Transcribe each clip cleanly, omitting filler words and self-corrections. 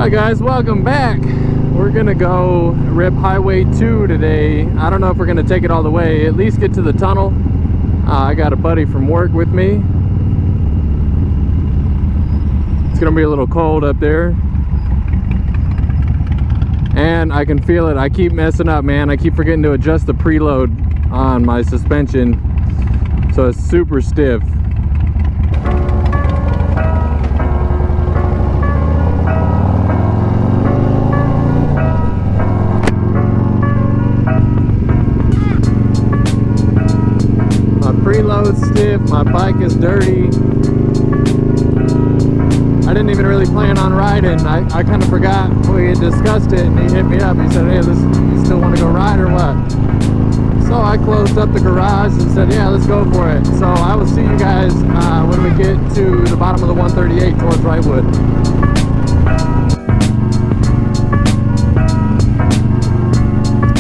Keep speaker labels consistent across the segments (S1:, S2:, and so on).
S1: Hi guys, welcome back. We're gonna go rip Highway 2 today. I don't know if we're gonna take it all the way, at least get to the tunnel. I got a buddy from work with me. It's gonna be a little cold up there. And I can feel it, I keep messing up, man. I keep forgetting to adjust the preload on my suspension. So it's super stiff. Preload's stiff, my bike is dirty. I didn't even really plan on riding. I kind of forgot we had discussed it, and he hit me up. He said, hey, you still want to go ride or what? So I closed up the garage and said, yeah, let's go for it. So I will see you guys when we get to the bottom of the 138 towards Wrightwood.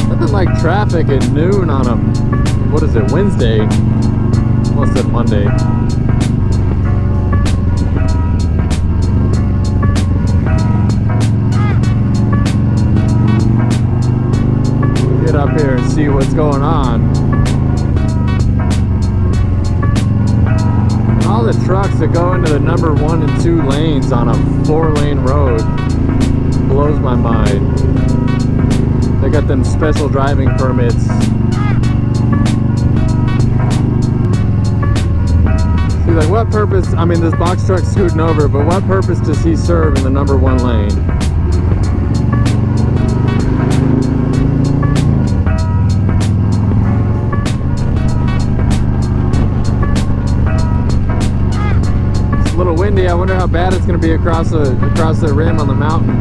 S1: Nothing like traffic at noon on a, what is it, Wednesday? Almost said Monday. Get up here and see what's going on. And all the trucks that go into the number 1 and 2 lanes on a 4-lane road blows my mind. They got them special driving permits. Like, what purpose, I mean, this box truck's scooting over, but what purpose does he serve in the number 1 lane? It's a little windy. I wonder how bad it's going to be across the rim on the mountain.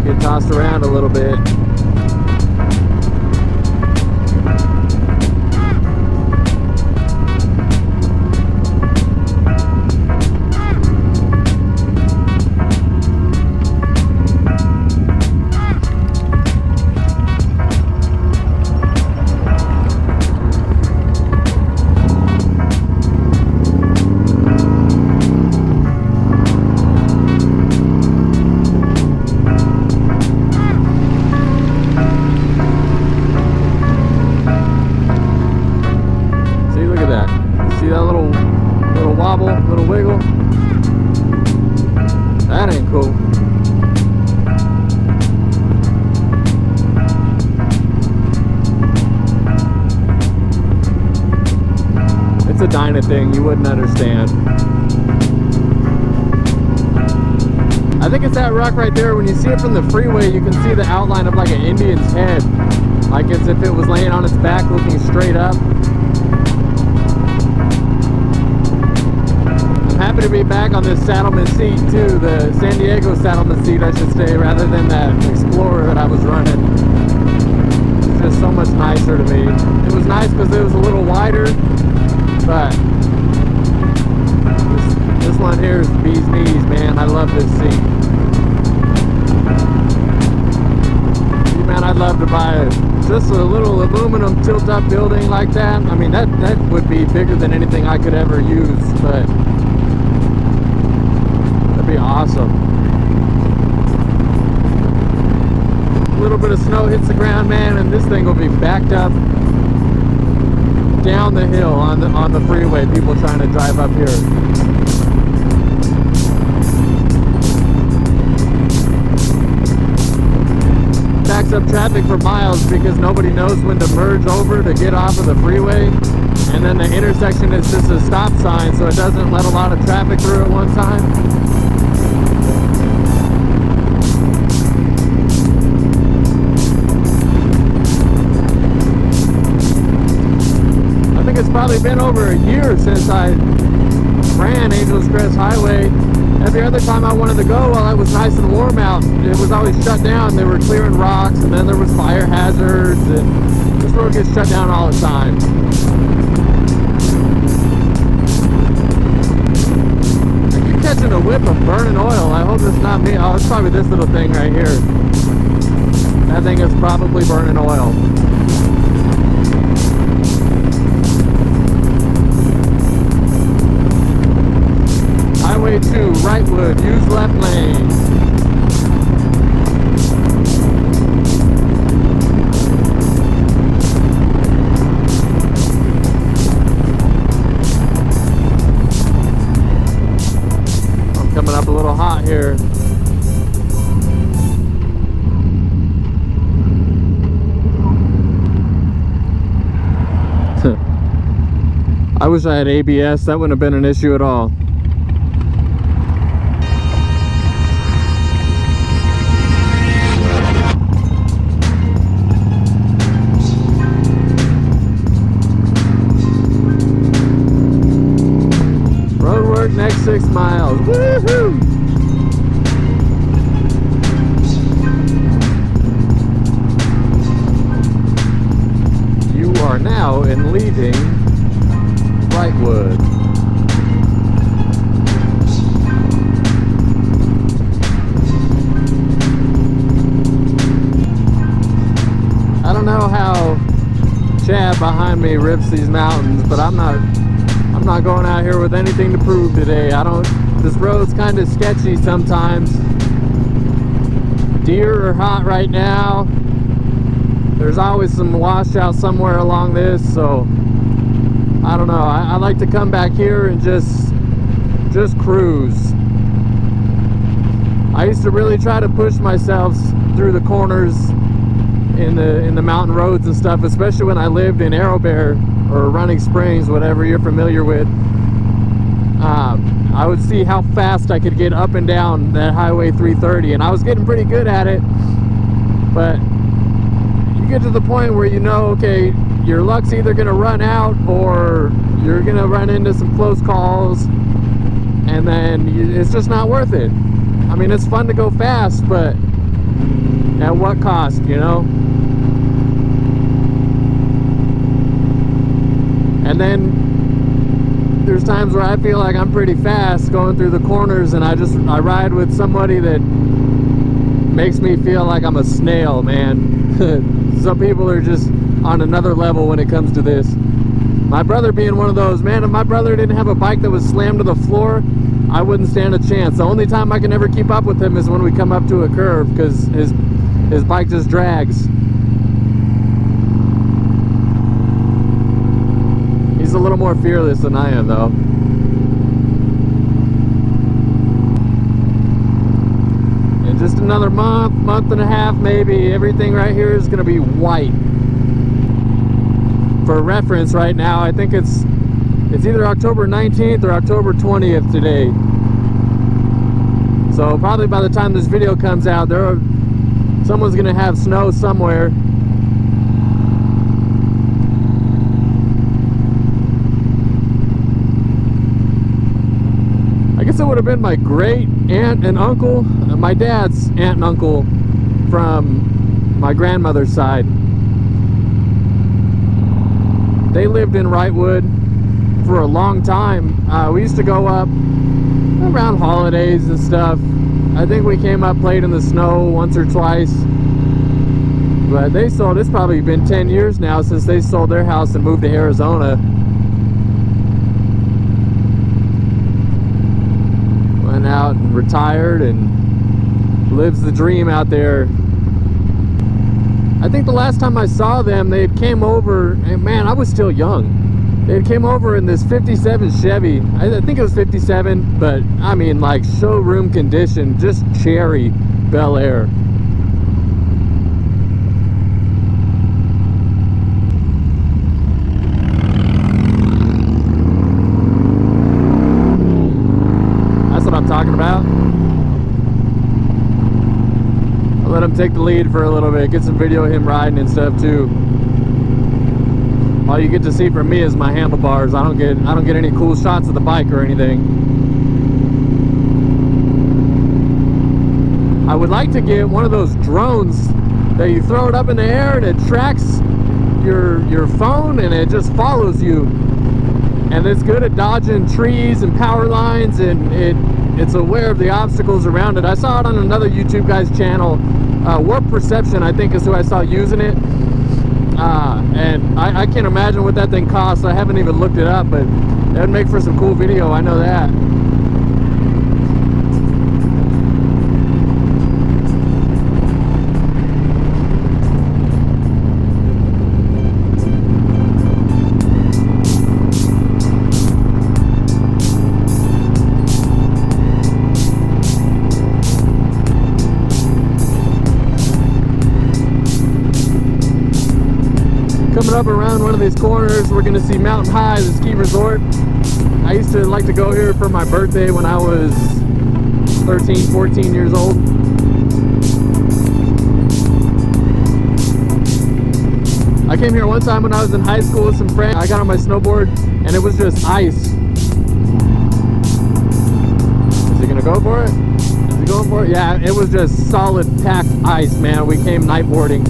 S1: Get tossed around a little bit. See that little wobble, little wiggle? That ain't cool. It's a Dyna thing, you wouldn't understand. I think it's that rock right there. When you see it from the freeway, you can see the outline of like an Indian's head, like as if it was laying on its back looking straight up. Happy to be back on this Saddleman seat too, the San Diego Saddleman seat I should say, rather than that Explorer that I was running. It's just so much nicer to me. It was nice because it was a little wider, but this one here is the bee's knees, man. I love this seat. Man, I'd love to buy just a little aluminum tilt-up building like that. I mean, that would be bigger than anything I could ever use, but be awesome. A little bit of snow hits the ground, man, and this thing will be backed up down the hill on the freeway. People trying to drive up here. Backs up traffic for miles because nobody knows when to merge over to get off of the freeway. And then the intersection is just a stop sign, so it doesn't let a lot of traffic through at one time. It's probably been over a year since I ran Angels Crest Highway. Every other time I wanted to go while it was nice and warm out, it was always shut down. They were clearing rocks, and then there was fire hazards, and this road gets shut down all the time. I keep catching a whiff of burning oil. I hope it's not me. Oh, it's probably this little thing right here. That thing is probably burning oil. highway to Wrightwood, use left lane. I'm coming up a little hot here. I wish I had ABS, that wouldn't have been an issue at all. Road work next 6 miles. Woohoo! You are now in leaving Wrightwood. I don't know how Chad behind me rips these mountains, but I'm not going out here with anything to prove today. This road's kind of sketchy sometimes. Deer are hot right now. There's always some washout somewhere along this, so I don't know. I like to come back here and just cruise. I used to really try to push myself through the corners in the mountain roads and stuff, especially when I lived in Arrow Bear or Running Springs, whatever you're familiar with. I would see how fast I could get up and down that Highway 330, and I was getting pretty good at it. But you get to the point where you know, okay, your luck's either going to run out or you're going to run into some close calls, and then it's just not worth it. I mean, it's fun to go fast, but at what cost, you know? And then there's times where I feel like I'm pretty fast going through the corners, and I ride with somebody that makes me feel like I'm a snail, man. Some people are just on another level when it comes to this. My brother being one of those, man, if my brother didn't have a bike that was slammed to the floor, I wouldn't stand a chance. The only time I can ever keep up with him is when we come up to a curve, because his bike just drags. He's a little more fearless than I am, though. In just another month and a half maybe, everything right here is going to be white. For reference, right now, I think it's either October 19th or October 20th today. So probably by the time this video comes out, someone's going to have snow somewhere. I guess it would have been my great aunt and uncle, my dad's aunt and uncle from my grandmother's side. They lived in Wrightwood for a long time. We used to go up around holidays and stuff. I think we came up, played in the snow once or twice. But they sold, it's probably been 10 years now since they sold their house and moved to Arizona. Went out and retired and lives the dream out there. I think the last time I saw them, they came over, and man, I was still young. They came over in this 57 Chevy. I think it was 57, but I mean, like, showroom condition, just cherry Bel Air. That's what I'm talking about. I'll let him take the lead for a little bit, get some video of him riding and stuff too. All you get to see from me is my handlebars. I don't get any cool shots of the bike or anything. I would like to get one of those drones that you throw it up in the air and it tracks your phone and it just follows you. And it's good at dodging trees and power lines, and it's aware of the obstacles around it. I saw it on another YouTube guy's channel. Warp Perception, I think, is who I saw using it. And I can't imagine what that thing costs. I haven't even looked it up, but that would make for some cool video, I know that. up around one of these corners. We're gonna see Mountain High, the ski resort. I used to like to go here for my birthday when I was 13, 14 years old. I came here one time when I was in high school with some friends. I got on my snowboard and it was just ice. Is he gonna go for it? Is he going for it? Yeah, it was just solid packed ice, man. We came nightboarding.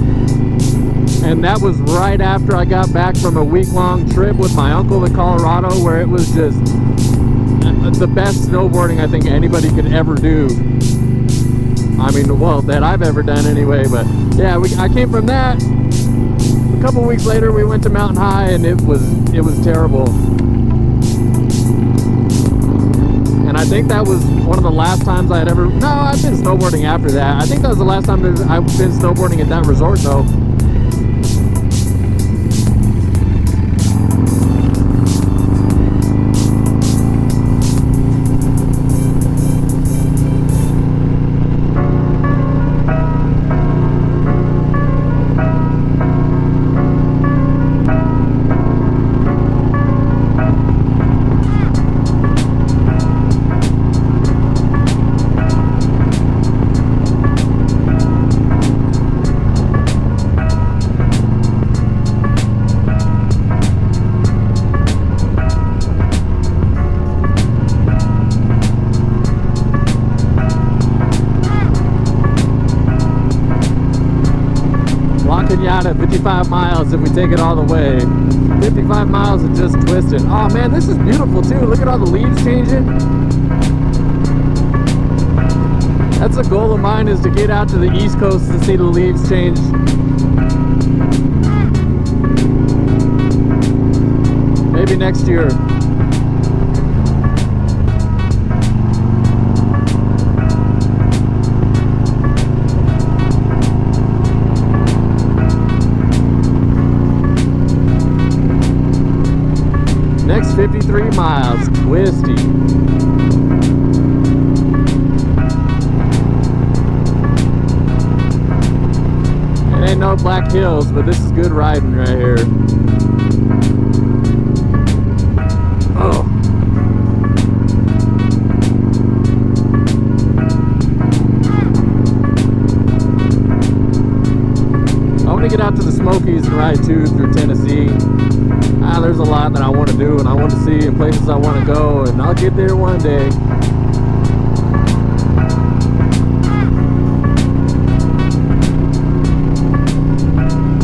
S1: And that was right after I got back from a week-long trip with my uncle to Colorado, where it was just the best snowboarding I think anybody could ever do. I mean, well, that I've ever done anyway. But yeah, I came from that. A couple weeks later, we went to Mountain High, and it was terrible. And I think that was one of the last times I had ever. No, I've been snowboarding after that. I think that was the last time I've been snowboarding at that resort, though. At 55 miles if we take it all the way. 55 miles and just twisted. Oh man, this is beautiful too. Look at all the leaves changing. That's a goal of mine, is to get out to the East Coast to see the leaves change. Maybe next year. Next 53 miles, twisty. It ain't no Black Hills, but this is good riding right here. Oh. I want to get out to the Smokies and ride too through Tennessee. There's a lot that I want to do and I want to see, and places I want to go, and I'll get there one day.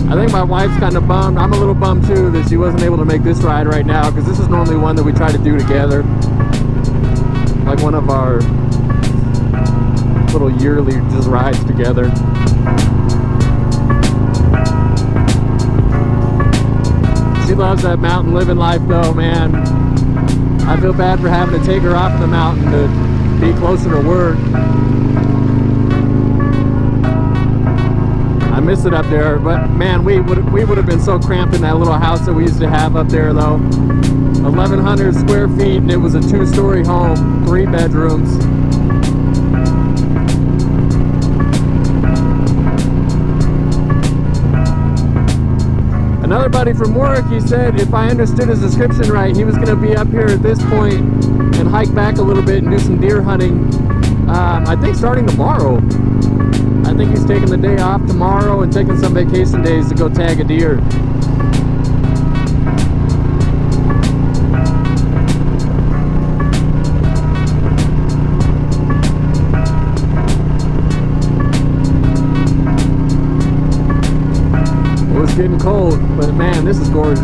S1: I think my wife's kind of bummed. I'm a little bummed too that she wasn't able to make this ride right now, because this is normally one that we try to do together, like one of our little yearly just rides together. She loves that mountain living life though, man. I feel bad for having to take her off the mountain to be closer to work. I miss it up there, but man, we would have been so cramped in that little house that we used to have up there though. 1,100 square feet, and it was a 2-story home, 3 bedrooms. Another buddy from work, he said, if I understood his description right, he was going to be up here at this point and hike back a little bit and do some deer hunting, I think starting tomorrow. I think he's taking the day off tomorrow and taking some vacation days to go tag a deer. It's getting cold, but man, this is gorgeous.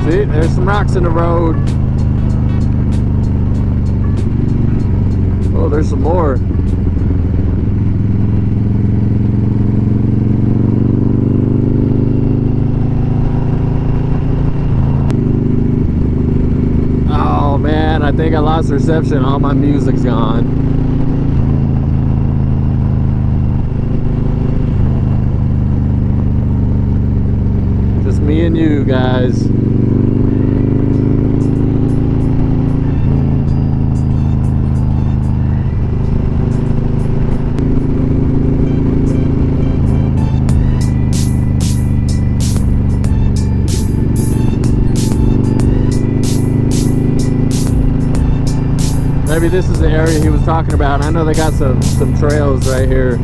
S1: See, there's some rocks in the road. Oh, there's some more. Oh man, I think I lost reception. All my music's gone. Just me and you guys. maybe this is the area he was talking about. I know they got some trails right here,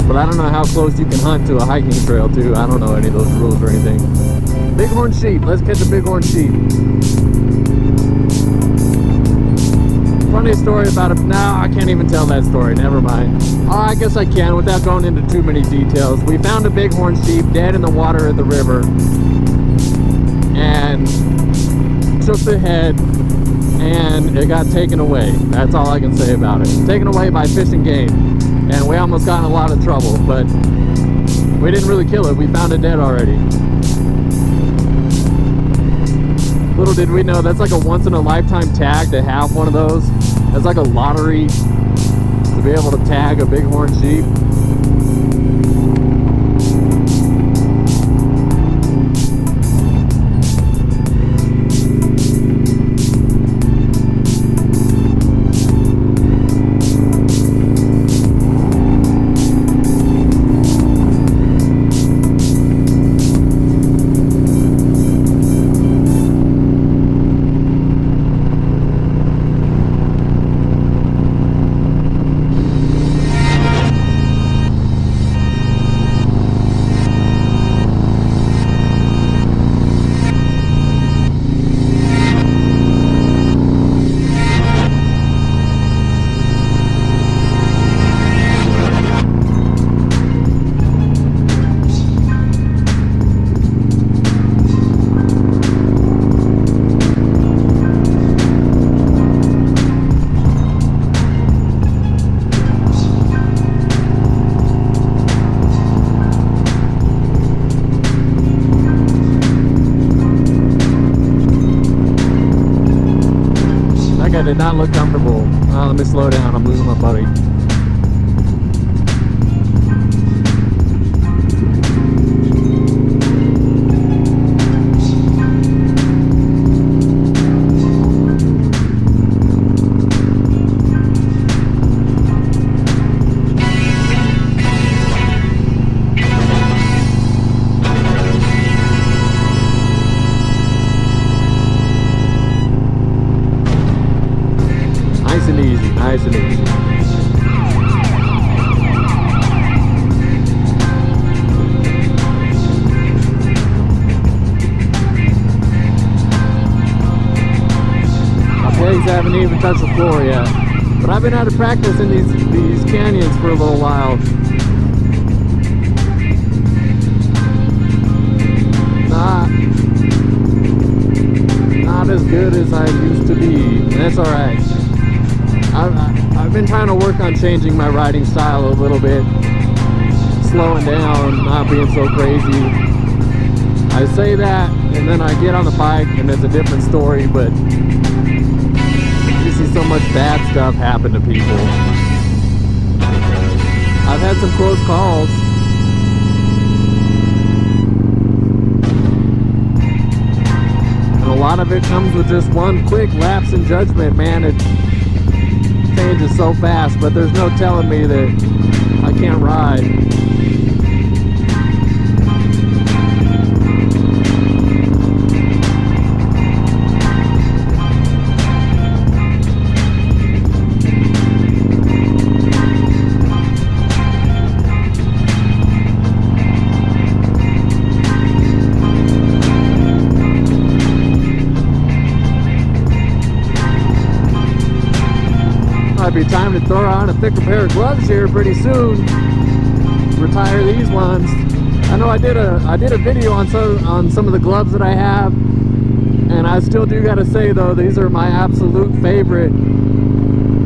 S1: but I don't know how close you can hunt to a hiking trail too. I don't know any of those rules or anything. Bighorn sheep. Let's catch a bighorn sheep. Funny story about it. No, I can't even tell that story. Never mind. Oh, I guess I can without going into too many details. We found a bighorn sheep dead in the water of the river and took the head, and it got taken away. That's all I can say about it. Taken away by Fish and Game, and we almost got in a lot of trouble, but we didn't really kill it. We found it dead already. Little did we know, that's like a once-in-a-lifetime tag to have one of those. That's like a lottery to be able to tag a bighorn sheep. Did not look comfortable. Let me slow down. I'm losing my buddy. Nice and easy, nice and easy. My legs haven't even touched the floor yet, but I've been out of practice in these canyons for a little while. Not as good as I used to be. That's all right. I've been trying to work on changing my riding style a little bit, slowing down, not being so crazy. I say that, and then I get on the bike, and it's a different story, but you see so much bad stuff happen to people. I've had some close calls. And a lot of it comes with just one quick lapse in judgment, man. It changes so fast, but there's no telling me that I can't ride. Might be time to throw on a thicker pair of gloves here pretty soon. Retire these ones. I know I did a video on some of the gloves that I have, and I still do gotta say though, these are my absolute favorite.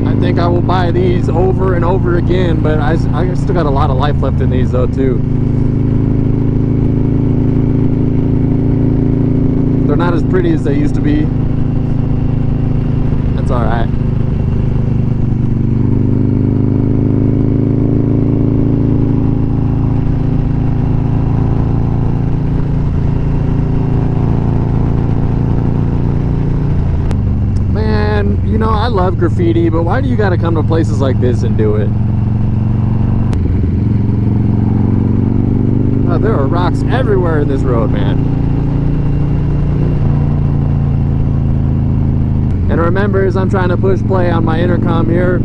S1: I think I will buy these over and over again, but I still got a lot of life left in these though too. They're not as pretty as they used to be. That's all right. You know, I love graffiti, but why do you gotta come to places like this and do it? Oh, there are rocks everywhere in this road, man. And And remember, as I'm trying to push play on my intercom here,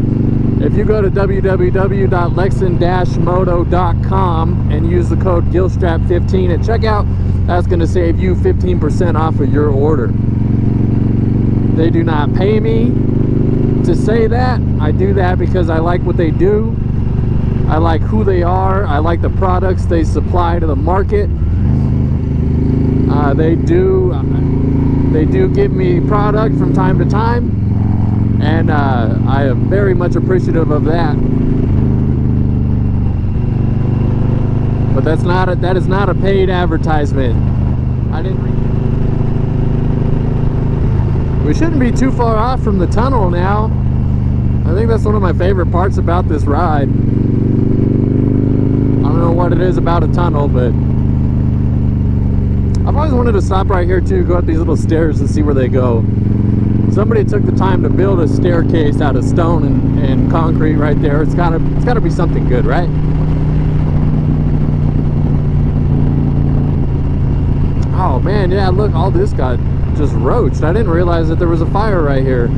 S1: if you go to www.lexan-moto.com and use the code GILSTRAP15 at checkout, that's going to save you 15% off of your order. They do not pay me to say that. I do that because I like what they do. I like who they are. I like the products they supply to the market. They do give me product from time to time, and I am very much appreciative of that. But that is not a paid advertisement. We shouldn't be too far off from the tunnel now. I think that's one of my favorite parts about this ride. I don't know what it is about a tunnel, but I've always wanted to stop right here too, go up these little stairs and see where they go. Somebody took the time to build a staircase out of stone and concrete right there. It's gotta be something good, right? Oh man, yeah, look, all this got just roached. I didn't realize that there was a fire right here.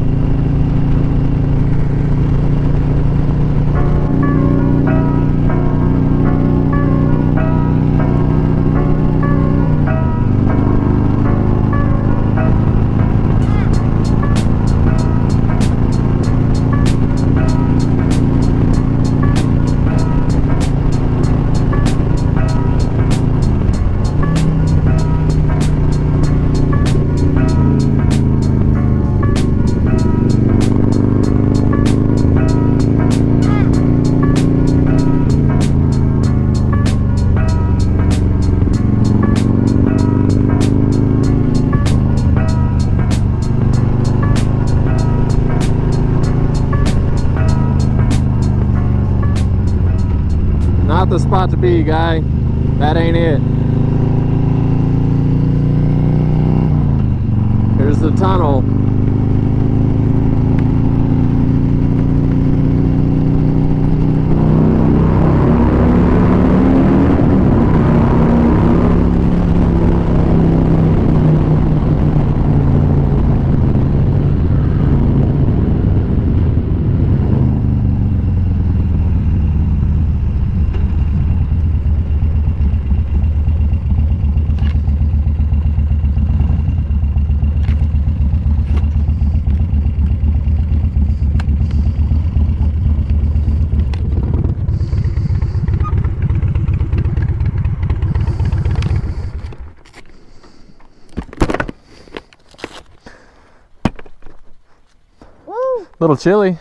S1: Not the spot to be, guy. That ain't it. Here's the tunnel. Little chilly.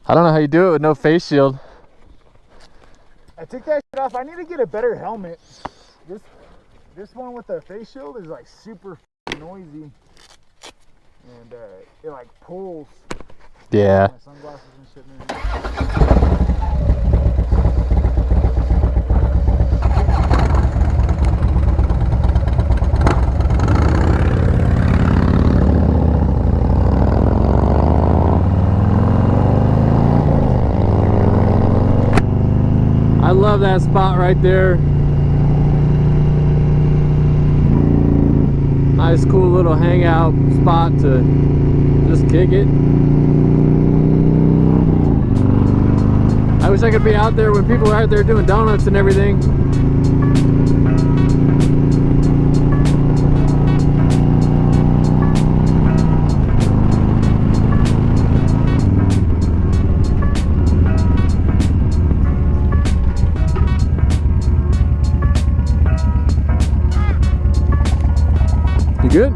S1: I don't know how you do it with no face shield.
S2: I took that shit off. I need to get a better helmet. This one with the face shield is like super noisy, and it like pulls.
S1: Yeah.
S2: My sunglasses and shit, man.
S1: I love that spot right there. Nice, cool little hangout spot to just kick it. I wish I could be out there when people are out there doing donuts and everything. You good?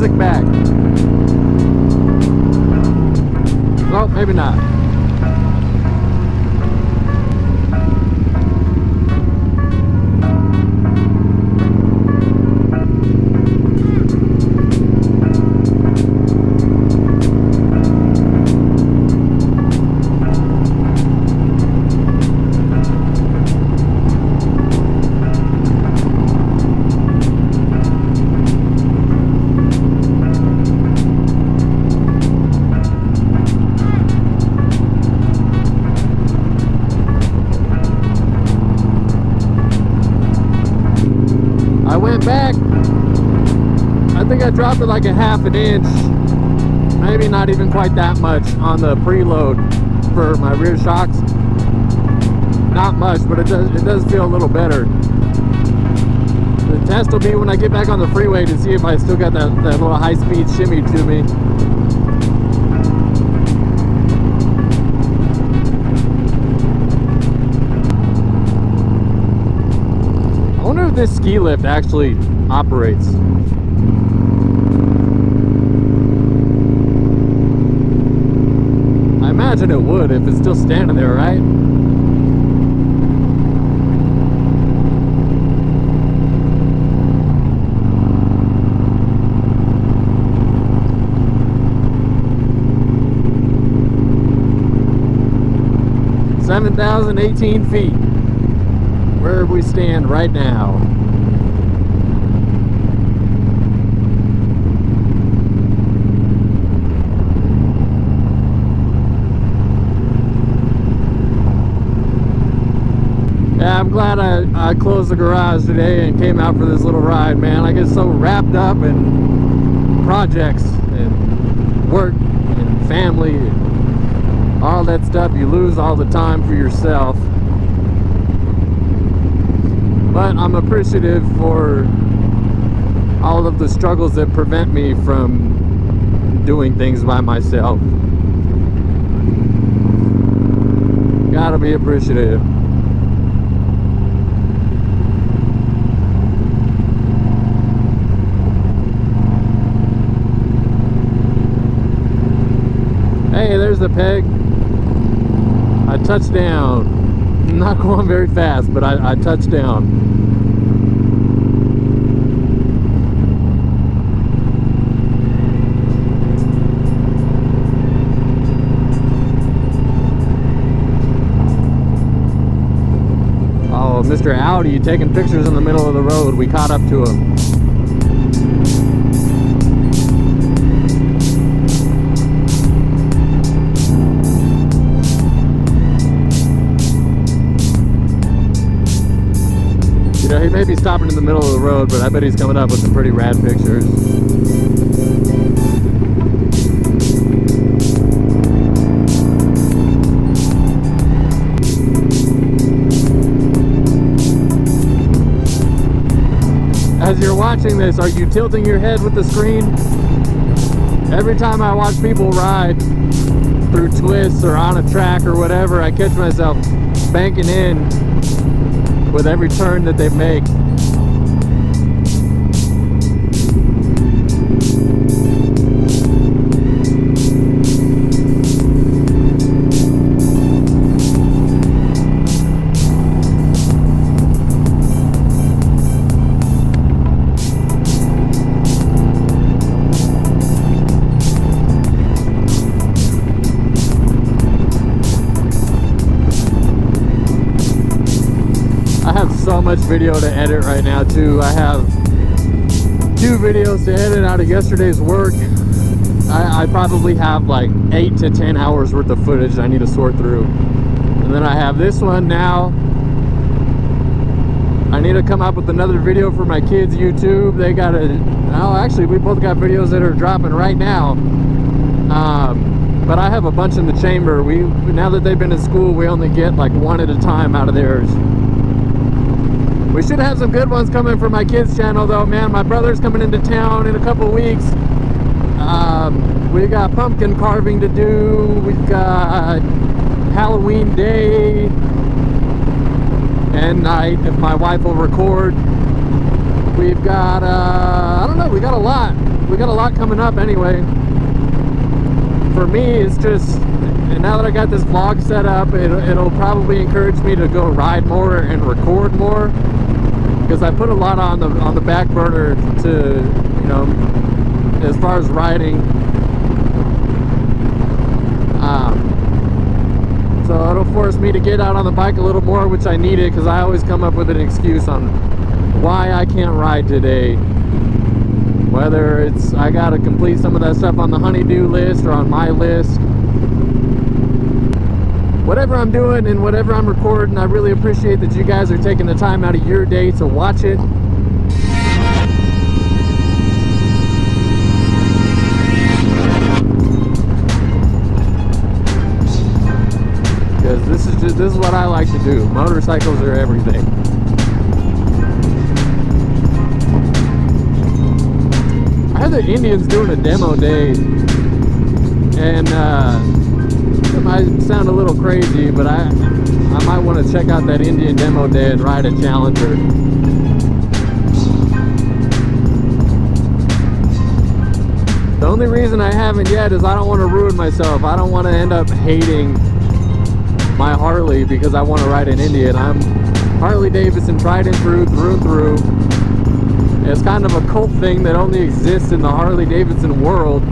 S1: music back. Well, maybe not. I went back, I think I dropped it like a half an inch, maybe not even quite that much on the preload for my rear shocks. Not much, but it does feel a little better. The test will be when I get back on the freeway to see if I still got that little high-speed shimmy to me. I wonder if this ski lift actually operates. I imagine it would if it's still standing there, right? $7,018 feet. Where we stand right now. Yeah, I'm glad I closed the garage today and came out for this little ride, man. I get so wrapped up in projects and work and family and all that stuff, you lose all the time for yourself. But I'm appreciative for all of the struggles that prevent me from doing things by myself. Gotta be appreciative. Hey, there's the peg. I touched down. I'm not going very fast, but I touched down. Oh, Mr. Audi taking pictures in the middle of the road. We caught up to him. You know, he may be stopping in the middle of the road, but I bet he's coming up with some pretty rad pictures. As you're watching this, are you tilting your head with the screen? Every time I watch people ride through twists or on a track or whatever, I catch myself banking in with every turn that they make. I have so much video to edit right now too. I have 2 videos to edit out of yesterday's work. I probably have like 8 to 10 hours worth of footage I need to sort through. And then I have this one now. I need to come up with another video for my kids' YouTube. They got a, oh, actually we both got videos that are dropping right now. But I have a bunch in the chamber. Now that they've been in school, we only get like 1 at a time out of theirs. We should have some good ones coming from my kids' channel though, man. My brother's coming into town in a couple of weeks. We got pumpkin carving to do. We've got Halloween day and night, if my wife will record. We've got, I don't know, we got a lot. we got a lot coming up anyway. For me, it's just, and now that I got this vlog set up, it'll probably encourage me to go ride more and record more, because I put a lot on the back burner to, you know, as far as riding. So it'll force me to get out on the bike a little more, which I needed, because I always come up with an excuse on why I can't ride today. Whether it's I gotta complete some of that stuff on the honeydew list or on my list. Whatever I'm doing and whatever I'm recording, I really appreciate that you guys are taking the time out of your day to watch it. Because this is what I like to do. Motorcycles are everything. I heard the Indians doing a demo day, and it might sound a little crazy, but I might want to check out that Indian demo day and ride a Challenger. The only reason I haven't yet is I don't want to ruin myself. I don't want to end up hating my Harley because I want to ride an Indian. I'm Harley Davidson tried and through and through. It's kind of a cult thing that only exists in the Harley Davidson world.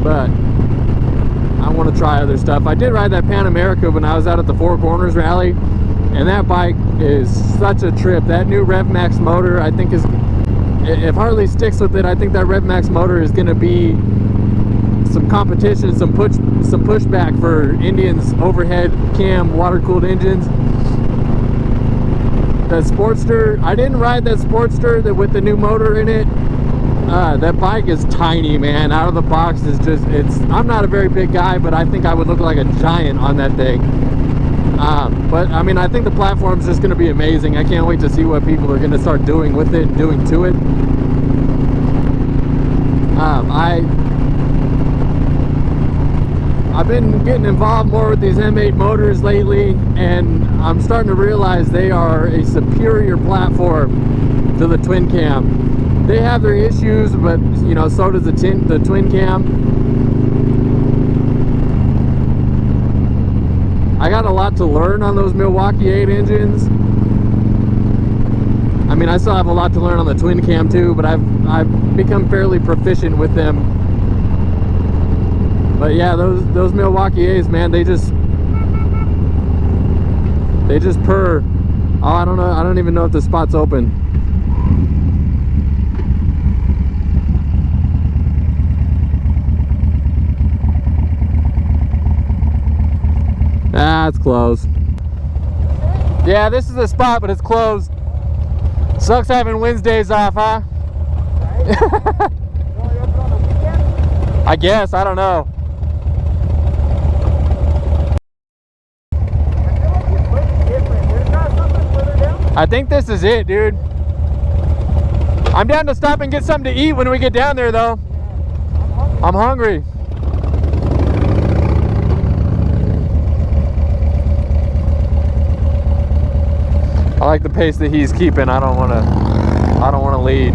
S1: But I want to try other stuff. I did ride that Pan America when I was out at the Four Corners rally, and that bike is such a trip. That new RevMax motor, I think, is, if Harley sticks with it, I think that RevMax motor is going to be some competition, some pushback for Indians overhead cam water-cooled engines. That Sportster, I didn't ride that Sportster with the new motor in it. That bike is tiny, man. Out of the box is just, I'm not a very big guy, but I think I would look like a giant on that thing. But I mean, I think the platform's just going to be amazing. I can't wait to see what people are going to start doing with it and doing to it. I've been getting involved more with these M8 motors lately, and I'm starting to realize they are a superior platform to the twin cam. They have their issues, but you know, so does the twin cam. I got a lot to learn on those Milwaukee 8 engines. I mean, I still have a lot to learn on the twin cam too, but I've become fairly proficient with them. But yeah, those Milwaukee 8s, man, they just purr. Oh, I don't know. I don't even know if the spot's open. Ah, it's closed. Yeah, this is the spot, but it's closed. Sucks having Wednesdays off, huh?
S2: Right? Only open on the weekend?
S1: I guess, I don't know.
S2: I feel like it looks different. There's not something further down?
S1: I think this is it, dude. I'm down to stop and get something to eat when we get down there, though.
S2: Yeah,
S1: I'm hungry. I like the pace that he's keeping. I don't want to lead.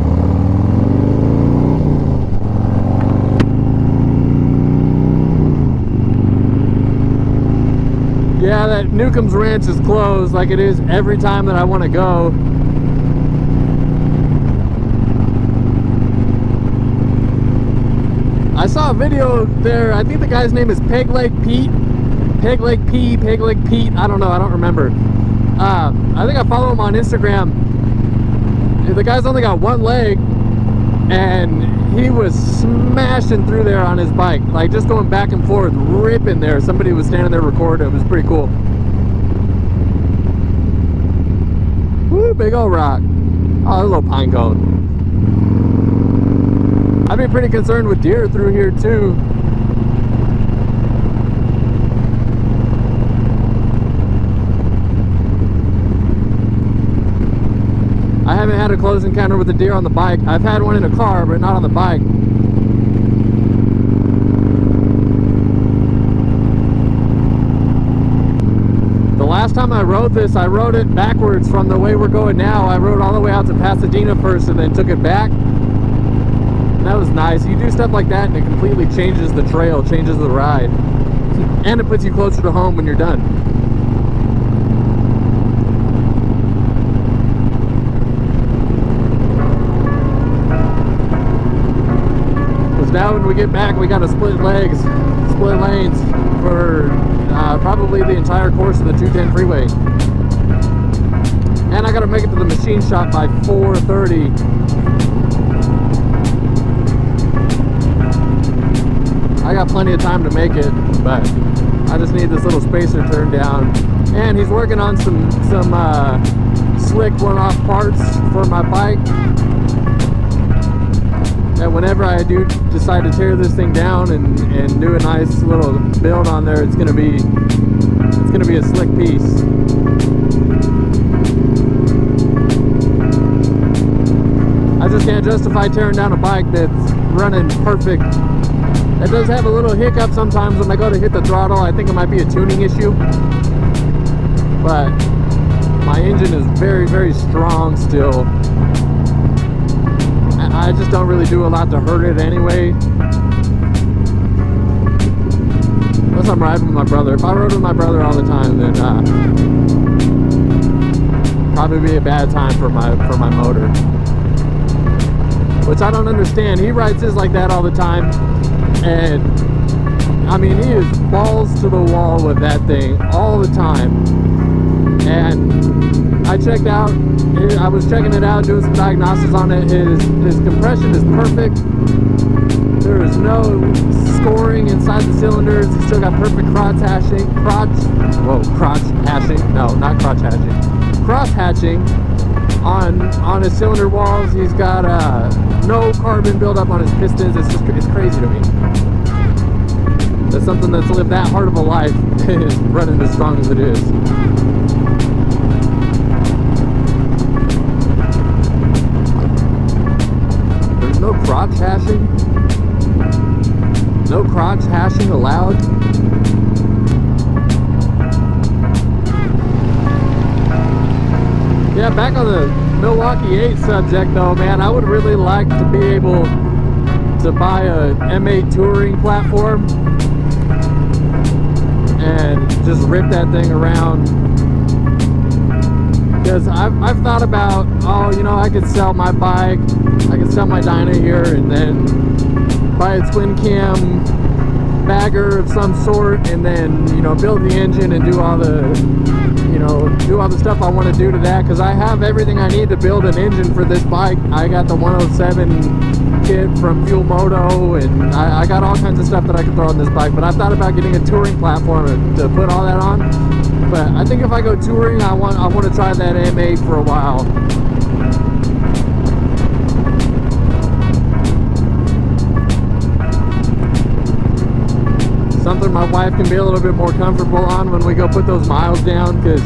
S1: Yeah, that Newcomb's Ranch is closed like it is every time that I want to go. I saw a video there. I think the guy's name is Peg Leg Pete. Peg Leg P, Peg Leg Pete. I don't know. I don't remember. I think I follow him on Instagram. The guy's only got one leg, and he was smashing through there on his bike, like just going back and forth, ripping there. Somebody was standing there recording. It was pretty cool. Woo, big old rock. Oh, there's a little pine cone. I'd be pretty concerned with deer through here too. I haven't had a close encounter with a deer on the bike. I've had one in a car, but not on the bike. last time I rode this, I rode it backwards from the way we're going now. I rode all the way out to Pasadena first and then took it back. And that was nice. You do stuff like that and it completely changes the trail, changes the ride. And it puts you closer to home when you're done. Because now when we get back, we got to split lanes for probably the entire course of the 210 freeway. And I got to make it to the machine shop by 4:30. I got plenty of time to make it, but I just need this little spacer turned down. And he's working on some slick one-off parts for my bike. And whenever I do decide to tear this thing down and do a nice little build on there, it's gonna be a slick piece. I just can't justify tearing down a bike that's running perfect. It does have a little hiccup sometimes when I go to hit the throttle. I think it might be a tuning issue. But my engine is very, very strong still. I just don't really do a lot to hurt it anyway. Unless I'm riding with my brother. If I rode with my brother all the time, then probably be a bad time for my motor. Which I don't understand. He rides his like that all the time. And I mean, he is balls to the wall with that thing all the time. And I checked out, I was checking it out, doing some diagnostics on it. His compression is perfect. There is no scoring inside the cylinders. He's still got perfect cross hatching. Cross hatching on his cylinder walls. He's got no carbon buildup on his pistons. It's crazy to me. That's something that's lived that hard of a life is running as strong as it is. There's no crotch hashing. No crotch hashing allowed. Yeah, back on the Milwaukee 8 subject though, man, I would really like to be able to buy a M8 touring platform and just rip that thing around. Because I've thought about, oh, you know, I could sell my bike, I could sell my Dyna here and then buy a twin cam bagger of some sort and then, you know, build the engine and do all the stuff I want to do to that, because I have everything I need to build an engine for this bike. I got the 107 kit from Moto, and I got all kinds of stuff that I can throw on this bike. But I thought about getting a touring platform to put all that on. But I think if I go touring, I want to try that M8 for a while. Something my wife can be a little bit more comfortable on when we go put those miles down, because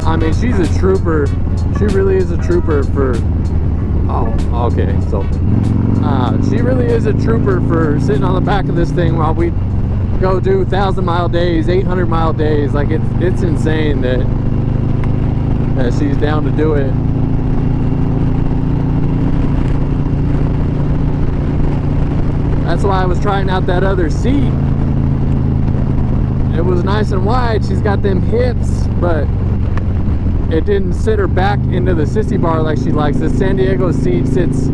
S1: I mean, she's a trooper. She really is a trooper for, oh, okay, so she really is a trooper for sitting on the back of this thing while we go do 1,000-mile days, 800-mile days. Like, it's insane that she's down to do it. That's why I was trying out that other seat. It was nice and wide. She's got them hips, but it didn't sit her back into the sissy bar like she likes. The San Diego seat sits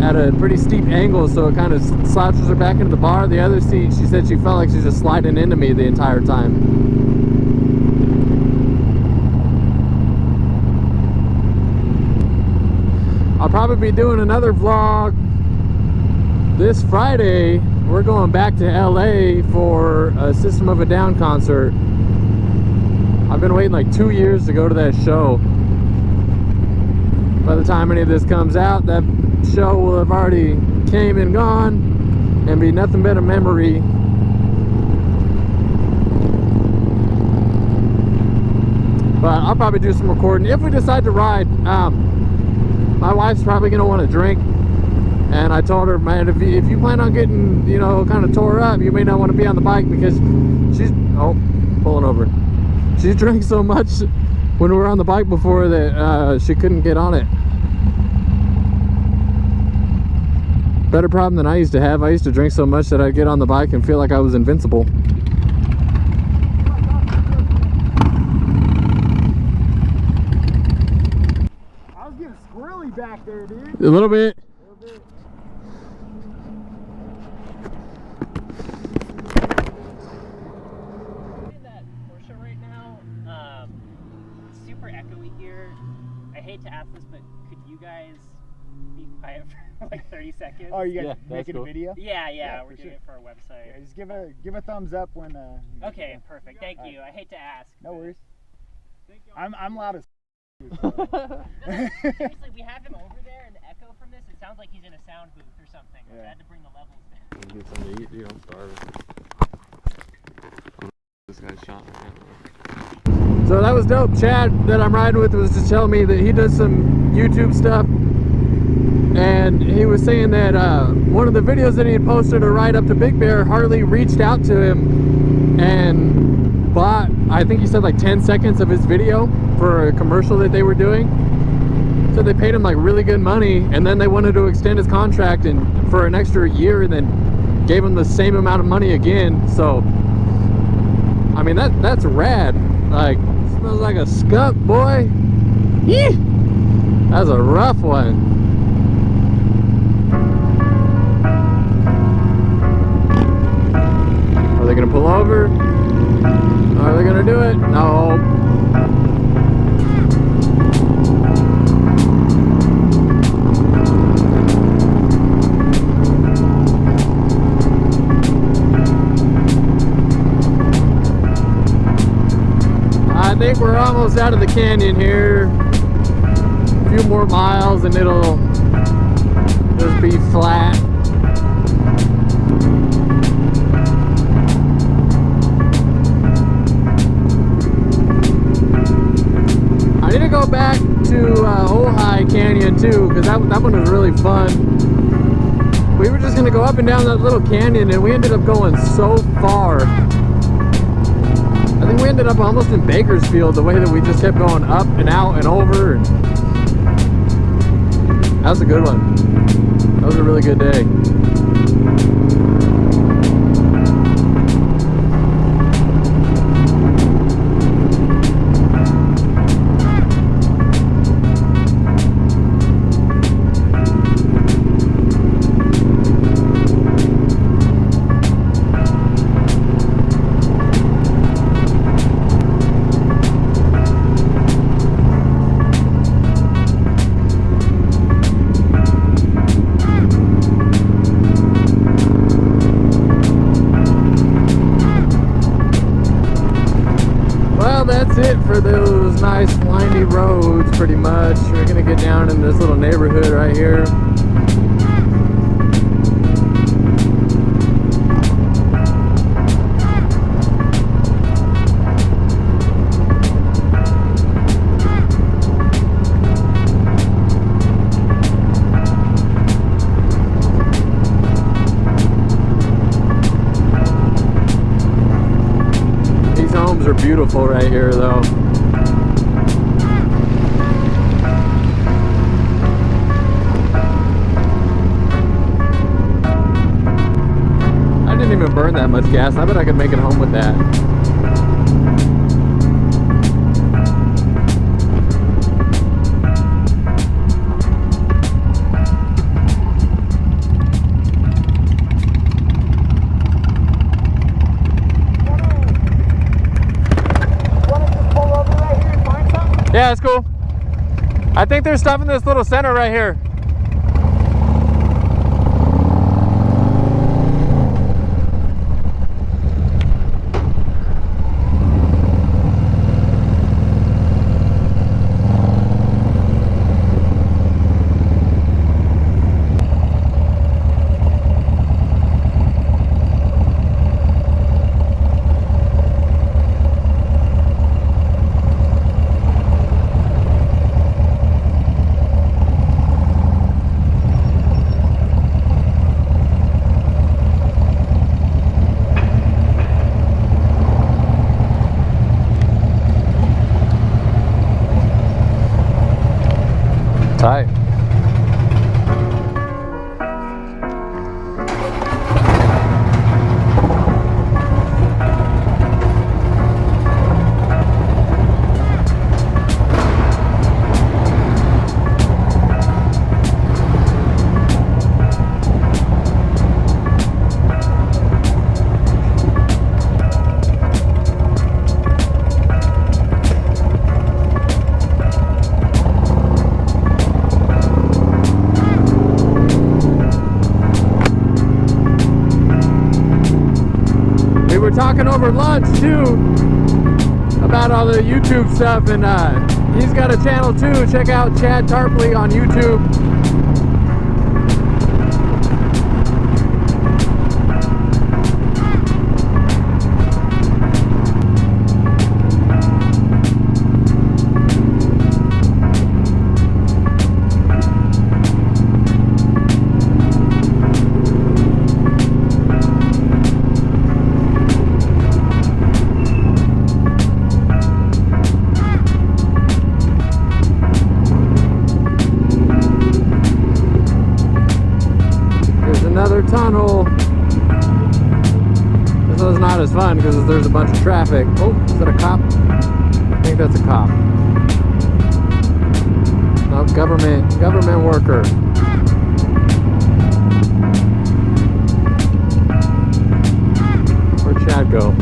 S1: at a pretty steep angle, so it kind of slouches her back into the bar. The other seat, she said she felt like she's just sliding into me the entire time. I'll probably be doing another vlog this Friday. We're going back to LA for a System of a Down concert. I've been waiting like 2 years to go to that show. By the time any of this comes out, that show will have already came and gone and be nothing but a memory. But I'll probably do some recording if we decide to ride. My wife's probably gonna want to drink, and I told her, man, if you plan on getting, you know, kind of tore up, you may not want to be on the bike, because she's pulling over. She drank so much when we were on the bike before that she couldn't get on it. Better problem than I used to have. I used to drink so much that I'd get on the bike and feel like I was invincible.
S2: I was getting squirrely back there, dude.
S1: A little bit.
S3: That Porsche right now, super echoey here. I hate to ask this, but could you guys be quiet for like 30 seconds?
S2: Oh, you guys
S1: Yeah,
S2: making
S1: cool.
S2: a video?
S3: Yeah,
S2: for
S3: we're doing
S2: sure.
S3: it for our website.
S2: Yeah, just give a thumbs up when.
S3: Okay, perfect. Thank you. I hate to ask.
S2: No
S3: but-
S2: worries. I'm loud as.
S3: No, seriously, we have him over there, and the echo from this, it sounds like he's in a sound booth or something. So I
S2: Yeah.
S3: had to bring the levels down.
S1: Get something to eat, dude. I'm starving. This guy's shot. So that was dope. Chad that I'm riding with was just telling me that he does some YouTube stuff, and he was saying that one of the videos that he had posted a ride up to Big Bear, Harley reached out to him and bought, I think he said like 10 seconds of his video for a commercial that they were doing. So they paid him like really good money, and then they wanted to extend his contract and for an extra year, and then gave him the same amount of money again. So I mean that's rad. Like, smells like a skunk, boy. Yee! That's a rough one. Are they gonna pull over? Are they gonna do it? No. I think we're almost out of the canyon here. A few more miles and it'll just be flat. I need to go back to Ojai Canyon too, because that one was really fun. We were just gonna go up and down that little canyon, and we ended up going so far. I think we ended up almost in Bakersfield, the way that we just kept going up and out and over. And that was a good one. That was a really good day. That's it for those nice windy roads, pretty much. We're gonna get down in this little neighborhood right here. These homes are beautiful right here, though. I didn't even burn that much gas. I bet I could make it home with that. Yeah, that's cool. I think there's stuff in this little center right here. were talking over lunch too about all the YouTube stuff, and he's got a channel too. Check out Chad Tarpley on YouTube. Another tunnel. This one's not as fun because there's a bunch of traffic. Oh, is that a cop? I think that's a cop. No, government worker. Where'd Chad go?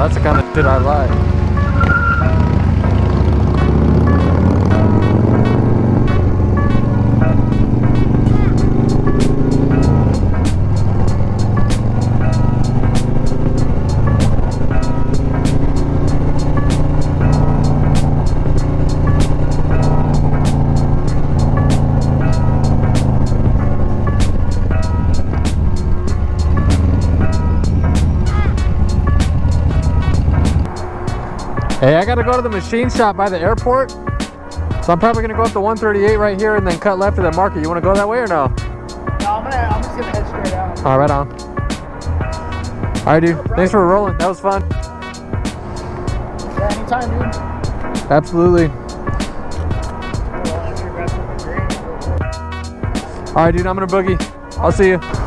S1: That's the kind of shit I like. Hey, I gotta go to the machine shop by the airport, so I'm probably gonna go up to 138 right here and then cut left to the market. You wanna go that way or no?
S2: No, I'm just gonna head straight out.
S1: All right, on. All right, dude. Thanks for rolling. That was fun.
S2: Yeah, anytime, dude.
S1: Absolutely. All right, dude. I'm gonna boogie. I'll see you.